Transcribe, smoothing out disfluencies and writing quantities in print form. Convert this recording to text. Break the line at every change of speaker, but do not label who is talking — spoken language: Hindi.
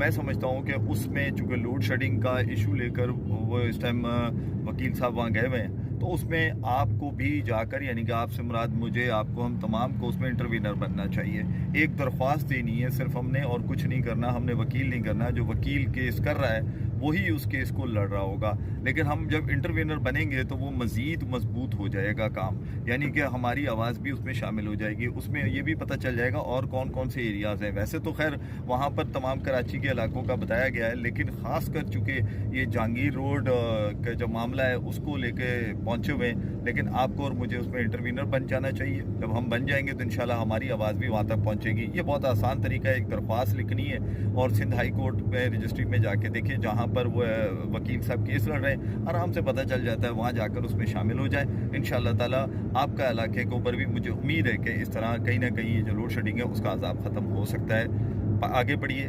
मैं समझता हूँ कि उसमें चूँकि लोड शेडिंग का इशू लेकर वो इस टाइम वकील साहब वहाँ गए हुए हैं, तो उसमें आपको भी जाकर, यानी कि आपसे मुराद मुझे, आपको, हम तमाम को उसमें इंटरवीनर बनना चाहिए। एक दरख्वास्त देनी है सिर्फ हमने, और कुछ नहीं करना, हमने वकील नहीं करना। जो वकील केस कर रहा है वही उस केस को लड़ रहा होगा, लेकिन हम जब इंटरवीनर बनेंगे तो वो मज़ीद मजबूत हो जाएगा काम, यानी कि हमारी आवाज़ भी उसमें शामिल हो जाएगी। उसमें ये भी पता चल जाएगा और कौन कौन से एरियाज़ हैं। वैसे तो खैर वहाँ पर तमाम कराची के इलाकों का बताया गया है, लेकिन ख़ास कर चूँकि ये जहांगीर रोड का जो मामला है उसको लेके पहुँचे हुए हैं, लेकिन आपको और मुझे उसमें इंटरवीनर बन जाना चाहिए। जब हम बन जाएंगे तो इंशाल्लाह हमारी आवाज़ भी वहाँ तक पहुँचेगी। ये बहुत आसान तरीका है, एक दरख्वास्त लिखनी है और सिंध हाई कोर्ट में रजिस्ट्री में जाके देखिए, जहाँ पर वो वकील साहब केस लड़ रहे हैं, आराम से पता चल जाता है, वहाँ जाकर उसमें शामिल हो जाए। इंशाल्लाह ताला आपका इलाके के ऊपर भी मुझे उम्मीद है कि इस तरह कहीं ना कहीं ये जो लोड शेडिंग है उसका अजाब ख़त्म हो सकता है। आगे बढ़िए,